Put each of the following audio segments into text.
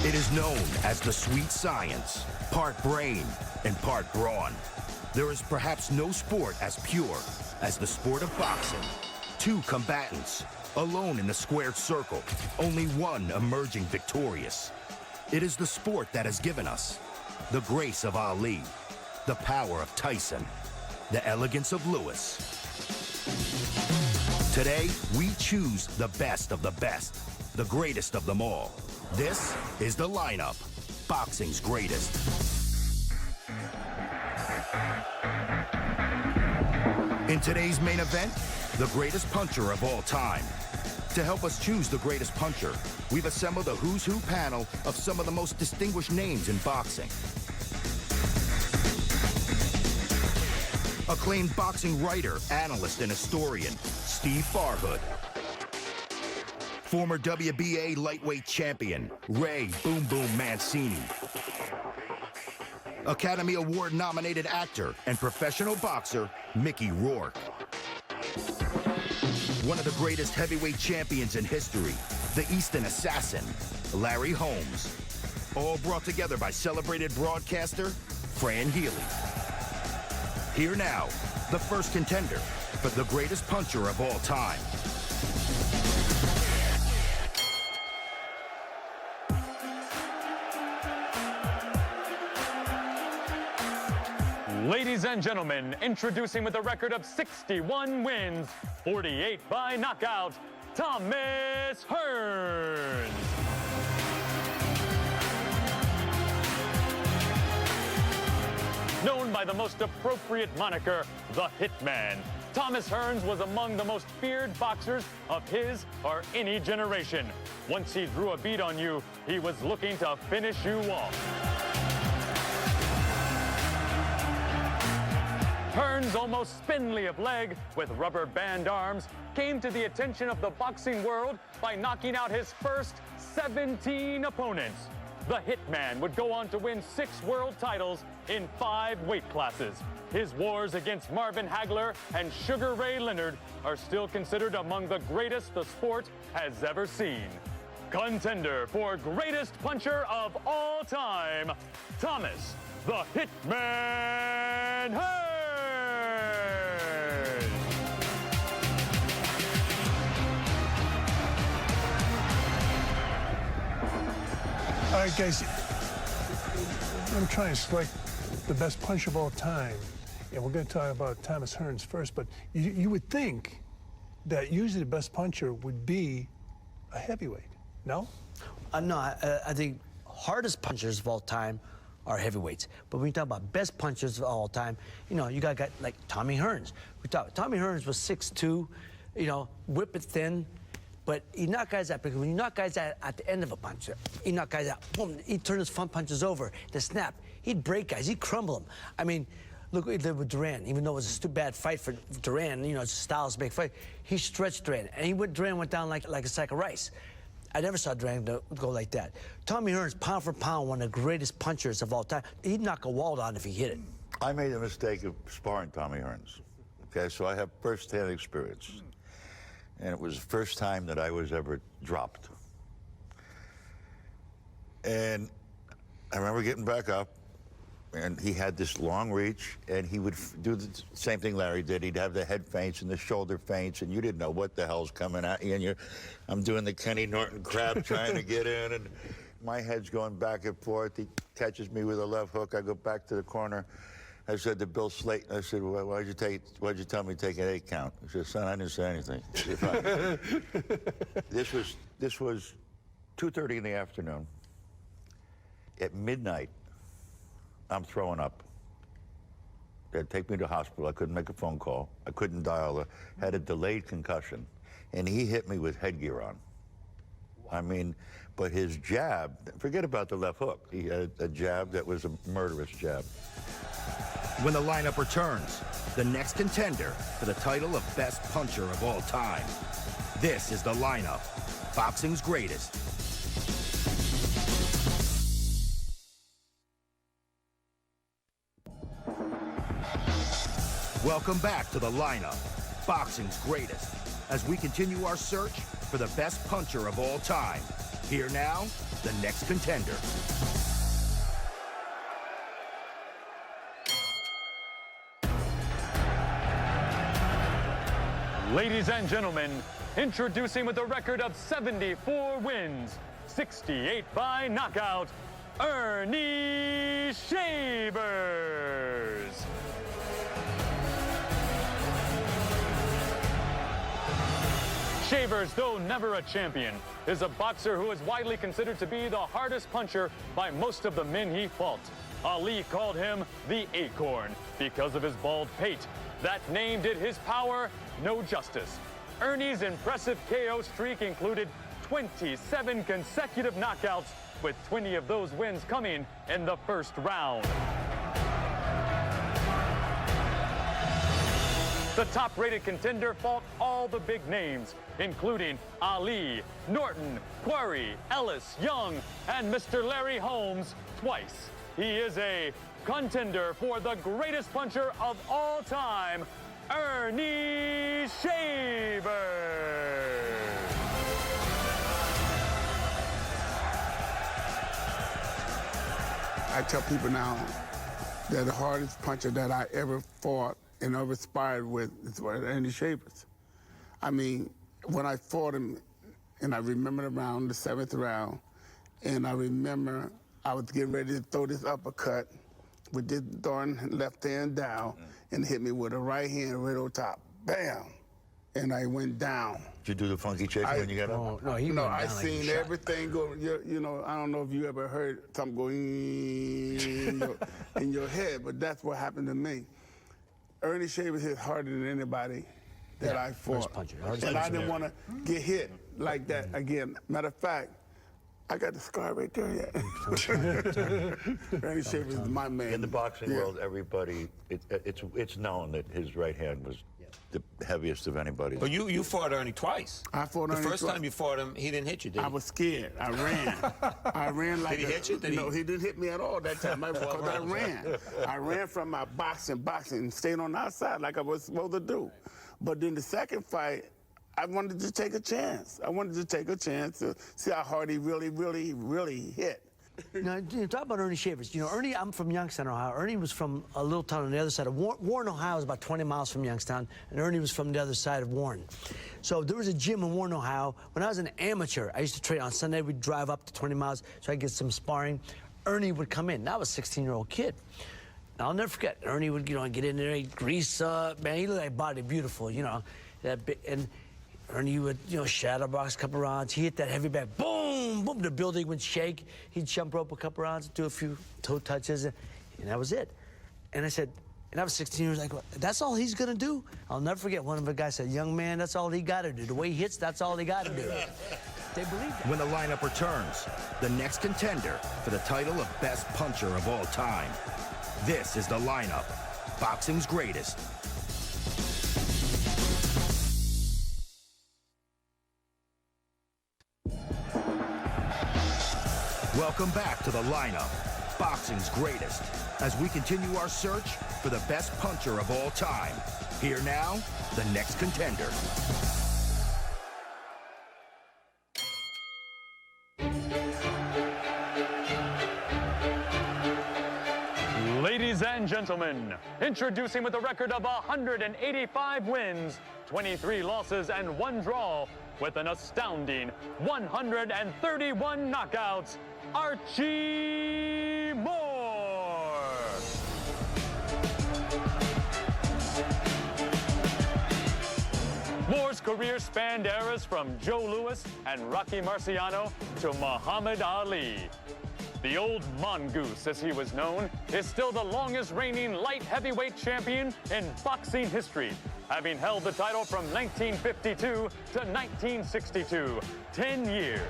It is known as the sweet science, part brain and part brawn. There is perhaps no sport as pure as the sport of boxing. Two combatants, alone in the squared circle, only one emerging victorious. It is the sport that has given us the grace of Ali, the power of Tyson, the elegance of Lewis. Today, we choose the best of the best, the greatest of them all. This is the lineup, boxing's greatest. In today's main event, the greatest puncher of all time. To help us choose the greatest puncher, we've assembled a who's who panel of some of the most distinguished names in boxing. Acclaimed boxing writer, analyst, and historian, Steve Farhood. Former WBA lightweight champion, Ray Boom Boom Mancini. Academy Award-nominated actor and professional boxer, Mickey Rourke. One of the greatest heavyweight champions in history, the Eastern Assassin, Larry Holmes. All brought together by celebrated broadcaster, Fran Healy. Here now, the first contender for the greatest puncher of all time. Ladies and gentlemen, introducing with a record of 61 wins, 48 by knockout, Thomas Hearns. Known by the most appropriate moniker, the Hitman, Thomas Hearns was among the most feared boxers of his or any generation. Once he drew a bead on you, he was looking to finish you off. Hearns' almost spindly of leg with rubber band arms came to the attention of the boxing world by knocking out his first 17 opponents. The Hitman would go on to win 6 world titles in 5 weight classes. His wars against Marvin Hagler and Sugar Ray Leonard are still considered among the greatest the sport has ever seen. Contender for greatest puncher of all time, Thomas the Hitman Hearns. All right, guys, I'm trying to select the best puncher of all time, and we're going to talk about Thomas Hearns first, but you would think that usually the best puncher would be a heavyweight, no? No, I think hardest punchers of all time are heavyweights. But when you talk about best punchers of all time, you know, you got like Tommy Hearns. Tommy Hearns was 6'2", you know, whip it thin. But he knocked guys out, because when you knock guys out at the end of a punch, he knocked guys out, boom, he'd turn his front punches over, the snap. He'd break guys, he'd crumble them. I mean, look what he did with Duran. Even though it was a bad fight for Duran, you know, it's a styles big fight, he stretched Duran. And Duran went down like a sack of rice. I never saw Duran go like that. Tommy Hearns, pound for pound, one of the greatest punchers of all time. He'd knock a wall down if he hit it. I made the mistake of sparring Tommy Hearns. Okay, so I have first-hand experience. And it was the first time that I was ever dropped. And I remember getting back up, and he had this long reach, and he would do the same thing Larry did. He'd have the head feints and the shoulder feints, and you didn't know what the hell's coming at you. And I'm doing the Kenny Norton crab trying to get in, and my head's going back and forth. He catches me with a left hook. I go back to the corner. I said to Bill Slayton, I said, well, why'd you tell me to take an 8 count? He said, son, I didn't say anything. This was 2:30 in the afternoon. At midnight, I'm throwing up. They'd take me to the hospital. I couldn't make a phone call. I couldn't dial. Had a delayed concussion. And he hit me with headgear on. I mean, but his jab, forget about the left hook. He had a jab that was a murderous jab. When the lineup returns, the next contender for the title of best puncher of all time. This is the lineup, boxing's greatest. Welcome back to the lineup, boxing's greatest, as we continue our search for the best puncher of all time. Here now, the next contender. Ladies and gentlemen, introducing with a record of 74 wins, 68 by knockout, Ernie Shavers. Shavers, though never a champion, is a boxer who is widely considered to be the hardest puncher by most of the men he fought. Ali called him the Acorn because of his bald pate. That name did his power no justice. Ernie's impressive KO streak included 27 consecutive knockouts, with 20 of those wins coming in the first round. The top-rated contender fought all the big names, including Ali, Norton, Quarry, Ellis, Young, and Mr. Larry Holmes twice. He is a contender for the greatest puncher of all time, Ernie Shavers. I tell people now that the hardest puncher that I ever fought and ever sparred with is Ernie Shavers. I mean, when I fought him, and I remember around the 7th round, and I remember I was getting ready to throw this uppercut with this darn left hand down and hit me with a right hand right on top. Bam! And I went down. Did you do the funky chicken when you got up? No, he No, went I down like seen a shot. everything go. You know, I don't know if you ever heard something go in your head, but that's what happened to me. Ernie Shavers hit harder than anybody that I fought. And I didn't want to get hit like that again. Matter of fact, I got the scar right there yet. Ernie Shavers is my man. In the boxing world, everybody, it's known that his right hand was the heaviest of anybody. But you fought Ernie twice. I fought Ernie The first twice. time you fought him, he didn't hit you, did he? I was scared. I ran. I ran like Did he hit you? No, he didn't hit me at all that time. Because I ran. I ran from my boxing, and stayed on the outside like I was supposed to do. But then the second fight, I wanted to take a chance. I wanted to take a chance to see how hard he really hit. Now, talk about Ernie Shavers. You know, Ernie, I'm from Youngstown, Ohio. Ernie was from a little town on the other side of Warren, Ohio is about 20 miles from Youngstown, and Ernie was from the other side of Warren. So there was a gym in Warren, Ohio. When I was an amateur, I used to train on Sunday. We'd drive up to 20 miles so I could get some sparring. Ernie would come in. Now I was a 16-year-old kid. And I'll never forget. Ernie would, you know, get in there, he'd grease up. Man, he looked like body beautiful, you know. And Ernie would, you know, shadow box a couple rounds. He hit that heavy back, boom, boom, the building would shake. He'd jump rope a couple rounds, do a few toe touches, and that was it. And I said, and I was 16 years old, like, that's all he's gonna do? I'll never forget, one of the guys said, young man, that's all he gotta do. The way he hits, that's all he gotta do. They believe that. When the lineup returns, the next contender for the title of best puncher of all time. This is the lineup, boxing's greatest. Welcome back to the lineup, boxing's greatest, as we continue our search for the best puncher of all time. Here now, the next contender. Ladies and gentlemen, introducing with a record of 185 wins, 23 losses, and 1 draw, with an astounding 131 knockouts, Archie Moore. Moore's career spanned eras from Joe Louis and Rocky Marciano to Muhammad Ali. The old mongoose, as he was known, is still the longest reigning light heavyweight champion in boxing history, having held the title from 1952 to 1962, 10 years.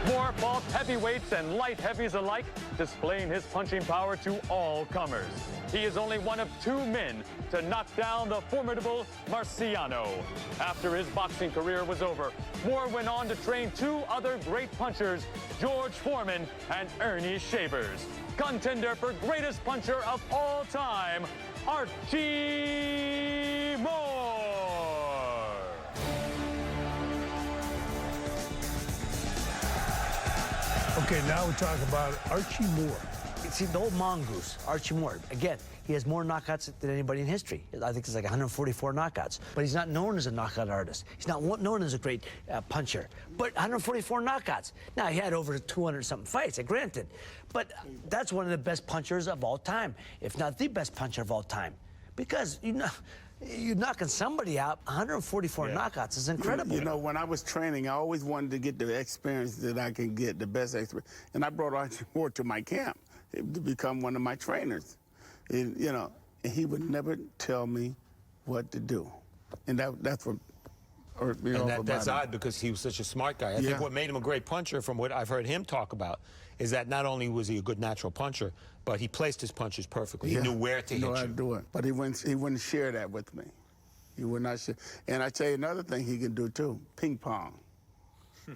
Moore fought heavyweights and light heavies alike, displaying his punching power to all comers. He is only one of 2 men to knock down the formidable Marciano. After his boxing career was over, Moore went on to train 2 other great punchers, George Foreman and Ernie Shavers. Contender for greatest puncher of all time, Archie Moore. Okay, now we're talking about Archie Moore. See, the old mongoose, Archie Moore, again, he has more knockouts than anybody in history. I think it's like 144 knockouts. But he's not known as a knockout artist. He's not known as a great puncher. But 144 knockouts. Now, he had over 200-something fights, granted. But that's one of the best punchers of all time, if not the best puncher of all time. Because, you know, you're knocking somebody out, 144 knockouts is incredible. You know, when I was training, I always wanted to get the experience that I can get, the best experience. And I brought Archie Moore to my camp to become one of my trainers. And, you know, and he would never tell me what to do. And that's what hurt me off about that's him. odd because he was such a smart guy. I think what made him a great puncher, from what I've heard him talk about, is that not only was he a good natural puncher, but he placed his punches perfectly. He knew where to hit you. He knew how to do it. But he wouldn't share that with me. He would not share. And I tell you another thing he can do, too, ping pong.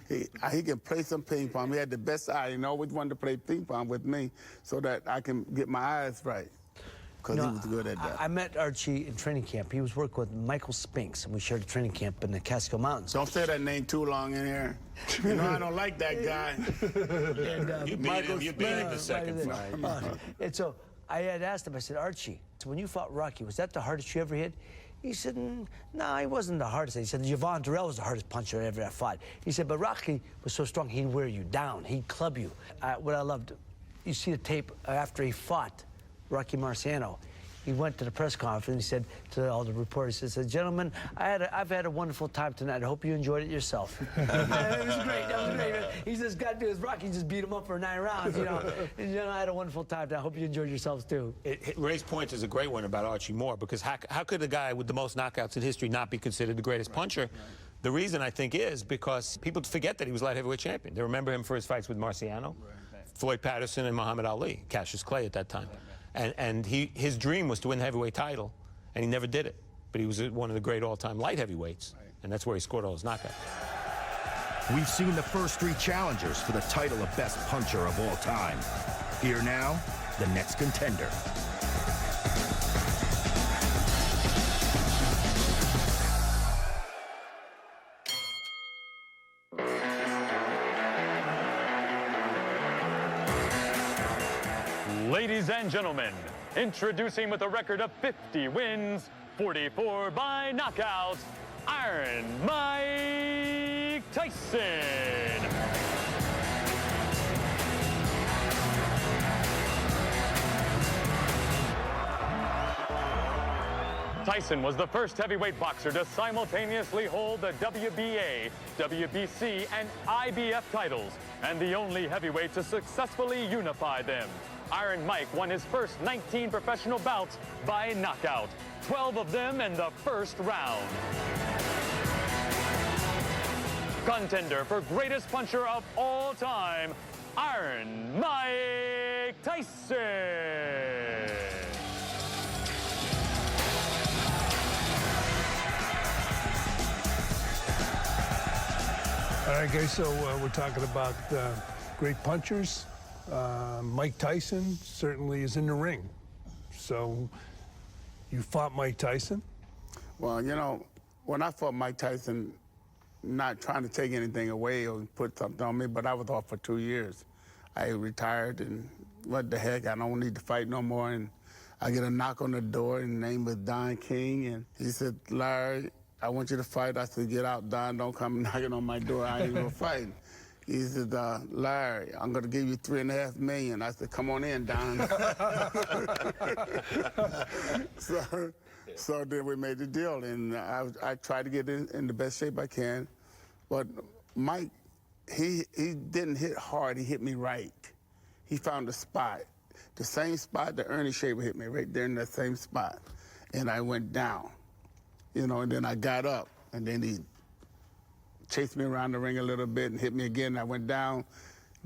He can play some ping pong. He had the best eye. He always wanted to play ping pong with me so that I can get my eyes right. Because he was good at that. I met Archie in training camp. He was working with Michael Spinks, and we shared a training camp in the Catskill Mountains. Don't say that name too long in here. You know, I don't like that guy. And, You beat him the second fight. And so I had asked him, I said, Archie, so when you fought Rocky, was that the hardest you ever hit? He said, no, he wasn't the hardest. He said, Yvonne Durrell was the hardest puncher I ever fought. He said, but Rocky was so strong, he'd wear you down. He'd club you. What I loved, you see the tape after he fought Rocky Marciano. He went to the press conference. He said to all the reporters, he said, gentlemen, I've had a wonderful time tonight. I hope you enjoyed it yourself. It was great. That was great. He just got to his Rocky, just beat him up for 9 rounds, you know. And, you know, I had a wonderful time. I hope you enjoyed yourselves, too. Ray's point is a great one about Archie Moore, because how could a guy with the most knockouts in history not be considered the greatest puncher? The reason, I think, is because people forget that he was light heavyweight champion. They remember him for his fights with Marciano, Floyd Patterson, and Muhammad Ali, Cassius Clay at that time. And his dream was to win the heavyweight title, and he never did it. But he was one of the great all-time light heavyweights, and that's where he scored all his knockouts. We've seen the first 3 challengers for the title of best puncher of all time. Here now, the next contender. Ladies and gentlemen, introducing with a record of 50 wins, 44 by knockout, Iron Mike Tyson. Tyson was the first heavyweight boxer to simultaneously hold the WBA, WBC, and IBF titles, and the only heavyweight to successfully unify them. Iron Mike won his first 19 professional bouts by knockout, 12 of them in the first round. Contender for greatest puncher of all time, Iron Mike Tyson. All right, guys, so we're talking about great punchers. Mike Tyson certainly is in the ring. So you fought Mike Tyson? Well, you know, when I fought Mike Tyson, not trying to take anything away or put something on me, but I was off for 2 years. I retired, and what the heck, I don't need to fight no more. And I get a knock on the door, and the name was Don King, and he said, Larry, I want you to fight. I said, get out, Don, don't come knocking on my door. I ain't gonna fight. He said, Larry, I'm going to give you $3.5 million. I said, come on in, Don. so then we made the deal, and I tried to get in the best shape I can. But Mike, he didn't hit hard. He hit me right. He found a spot, the same spot that Ernie Shaver hit me, right there in that same spot. And I went down, you know, and then I got up, and then he chased me around the ring a little bit and hit me again. I went down,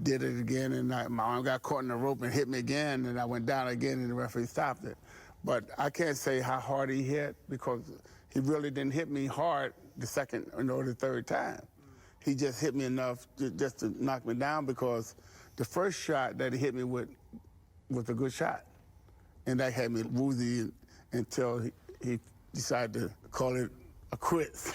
did it again, and my arm got caught in the rope and hit me again, and I went down again, and the referee stopped it. But I can't say how hard he hit because he really didn't hit me hard the second or the third time. He just hit me enough just to knock me down because the first shot that he hit me with was a good shot. And that had me woozy until he decided to call it quits.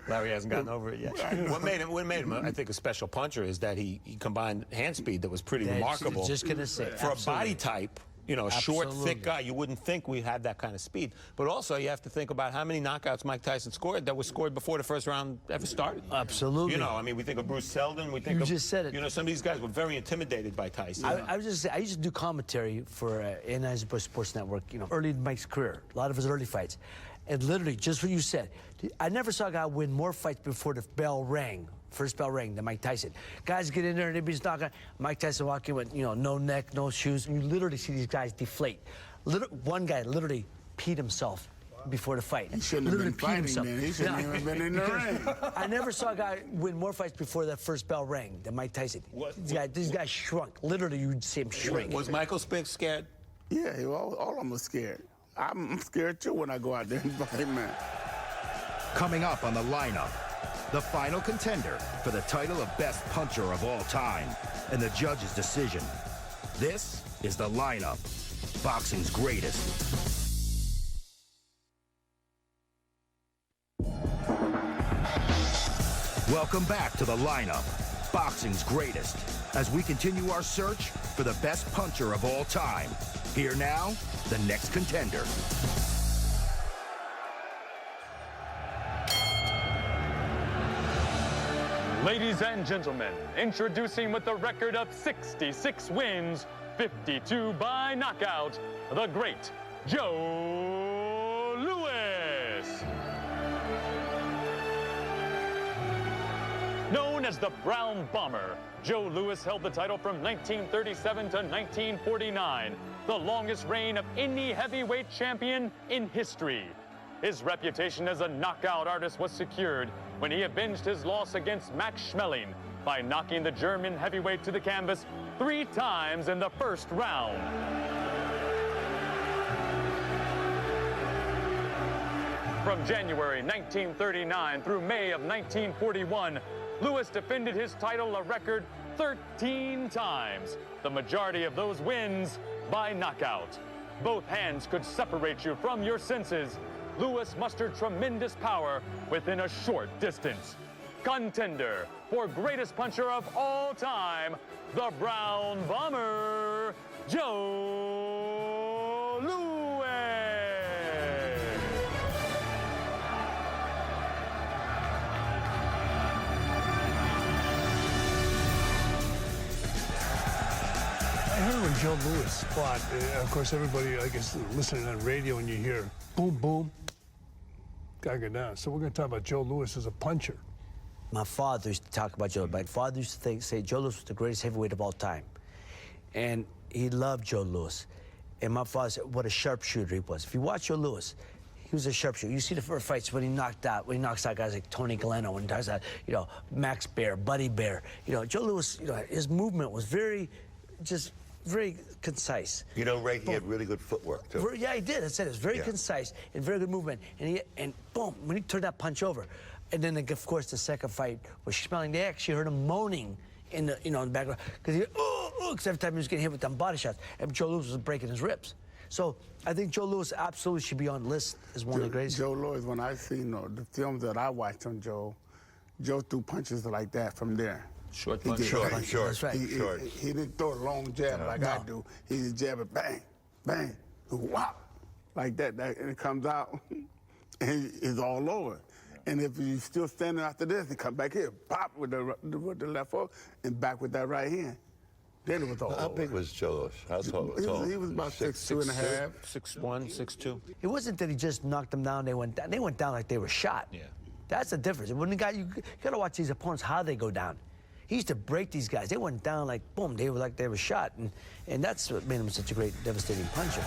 Larry hasn't gotten over it yet. What made him, I think, a special puncher is that he combined hand speed that was pretty remarkable. Just gonna say, for a body type, you know, a short, thick guy, you wouldn't think we had that kind of speed. But also, you have to think about how many knockouts Mike Tyson scored that were scored before the first round ever started. Absolutely. You know, I mean, we think of Bruce Seldon. We think You of, just said it. You know, some of these guys were very intimidated by Tyson. I was just saying, I used to do commentary for Anheuser-Busch Sports Network, you know, early in Mike's career, a lot of his early fights. And literally, just what you said, I never saw a guy win more fights before the bell rang, first bell rang, than Mike Tyson. Guys get in there and everybody's knocking. Mike Tyson walk in with, you know, no neck, no shoes, and you literally see these guys deflate. One guy literally peed himself before the fight. He shouldn't have been fighting then. He shouldn't even been in the ring. I never saw a guy win more fights before that first bell rang than Mike Tyson. These guys shrunk. Literally, you'd see him shrink. Was Michael Spink scared? Yeah, all of them were scared. I'm scared too when I go out there and fight, man. Coming up on the lineup, the final contender for the title of best puncher of all time and the judge's decision. This is the lineup, boxing's greatest. Welcome back to the lineup, boxing's greatest, as we continue our search for the best puncher of all time. Here now, the next contender. Ladies and gentlemen, introducing with a record of 66 wins, 52 by knockout, the great Joe Louis. Known as the Brown Bomber, Joe Louis held the title from 1937 to 1949, the longest reign of any heavyweight champion in history. His reputation as a knockout artist was secured when he avenged his loss against Max Schmeling by knocking the German heavyweight to the canvas 3 times in the first round. From January 1939 through May of 1941, Louis defended his title a record 13 times, the majority of those wins by knockout. Both hands could separate you from your senses. Louis mustered tremendous power within a short distance. Contender for greatest puncher of all time, the Brown Bomber, Joe Louis. I heard when Joe Louis fought, of course, everybody, I guess, listening on radio, and you hear boom, boom, guy go down. So we're going to talk about Joe Louis as a puncher. My father used to talk about Joe. My father used to say Joe Louis was the greatest heavyweight of all time. And he loved Joe Louis. And my father said what a sharpshooter he was. If you watch Joe Louis, he was a sharpshooter. You see the first fights when he knocks out guys like Tony Galeno, and knocks out, you know, Max Baer, Buddy Baer. You know, Joe Louis, you know, his movement was very concise. You know, Ray, he had really good footwork, too. Yeah, he did. I said it was very concise and very good movement. And boom, when he turned that punch over. And then, of course, the second fight was Schmeling. They actually heard him moaning in the, in the background, because because every time he was getting hit with them body shots, and Joe Louis was breaking his ribs. So I think Joe Louis absolutely should be on the list as one of the greatest. Joe Louis, when I seen the films that I watched on Joe threw punches like that from there. Short. That's right. He didn't throw a long jab like I do. He just jab it, bang, bang, whop, like that, and it comes out, and it's all over. And if you're still standing after this, he come back here, pop with the left hook, and back with that right hand. Then it was all How over. big was Joe Louis? How tall? He was about 6'2" and a half. 6'1", 6'2". It wasn't that he just knocked them down. They went down. They went down like they were shot. Yeah. That's the difference. When the guy, you gotta watch these opponents how they go down. He used to break these guys. They went down like boom. They were like they were shot, and that's what made him such a great, devastating puncher.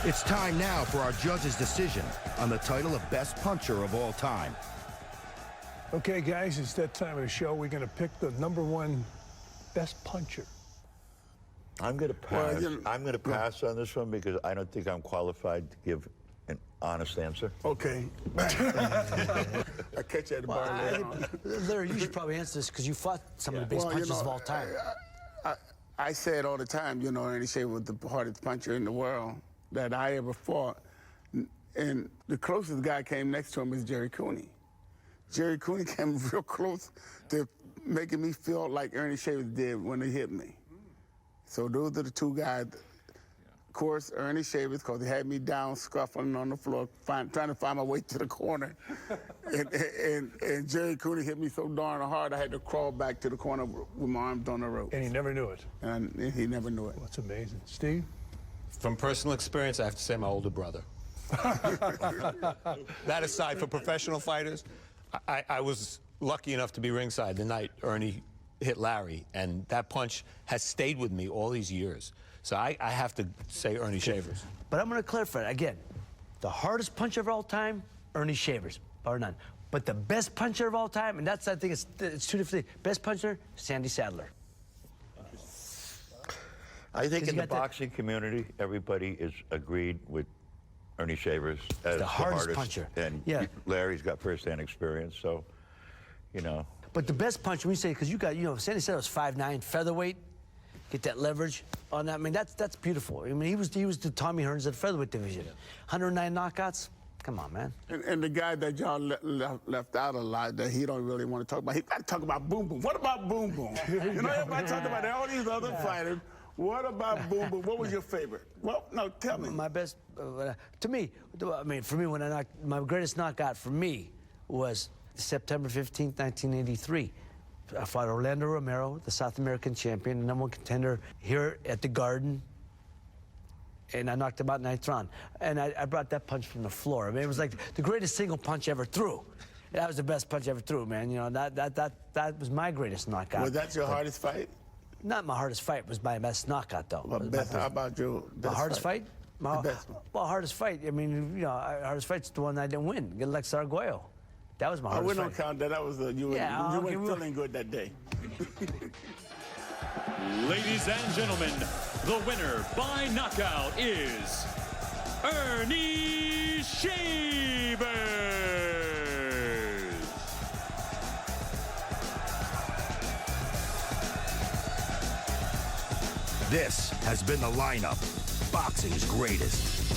It's time now for our judge's decision on the title of best puncher of all time. Okay, guys, it's that time of the show. We're going to pick the #1 best puncher. I'm going to pass. Well, I'm going to pass on this one because I don't think I'm qualified to give an honest answer. Okay. I catch you at the bar later on. Larry, you should probably answer this because you fought some of the best punchers of all time. I say it all the time, you know, Ernie Shea was the hardest puncher in the world that I ever fought. And the closest guy came next to him is Jerry Cooney. Jerry Cooney came real close to making me feel like Ernie Shavers did when he hit me. So those are the two guys. Of course, Ernie Shavers, because he had me down, scuffling on the floor, trying to find my way to the corner. and Jerry Cooney hit me so darn hard, I had to crawl back to the corner with my arms on the rope. And he never knew it. And he never knew it. Well, that's amazing. Steve? From personal experience, I have to say my older brother. That aside, for professional fighters, I was lucky enough to be ringside the night Ernie hit Larry, and that punch has stayed with me all these years. So I have to say Ernie Shavers. But I'm going to clarify again. The hardest puncher of all time, Ernie Shavers, bar none. But the best puncher of all time, and that's, I think, it's two different things. Best puncher, Sandy Sadler. I think in the got that- boxing community, everybody is agreed with Ernie Shavers as the hardest puncher. And Yeah. Larry's got first-hand experience, so, you know. But the best puncher, we say, because you got, Sandy Sadler was 5'9", featherweight. Get that leverage on that. I mean, that's beautiful. I mean, he was the Tommy Hearns of the featherweight division. 109 knockouts. Come on, man. And the guy that y'all left out a lot that he don't really want to talk about, he got to talk about Boom Boom. What about Boom Boom? You know, everybody talking about all these other fighters. What about Boom Boom? What was your favorite? Well, no, tell me. My best, to me, I mean, for me, my greatest knockout for me was September 15th, 1983. I fought Orlando Romero, the South American champion, the #1 contender here at the Garden. And I knocked him out in the 9th round. And I brought that punch from the floor. I mean, it was like the greatest single punch ever threw. That was the best punch I ever threw, man. You know, that was my greatest knockout. Was that your hardest fight? Not my hardest fight. It was my best knockout, though. Well, how about your best The hardest fight? The best one. Well, hardest fight. I mean, hardest fight's the one I didn't win. Get Alex Arguello. That was my hardest We fight. don't count that. That was you weren't feeling good that day. Ladies and gentlemen, the winner by knockout is Ernie Shavers. This has been the lineup, boxing's greatest.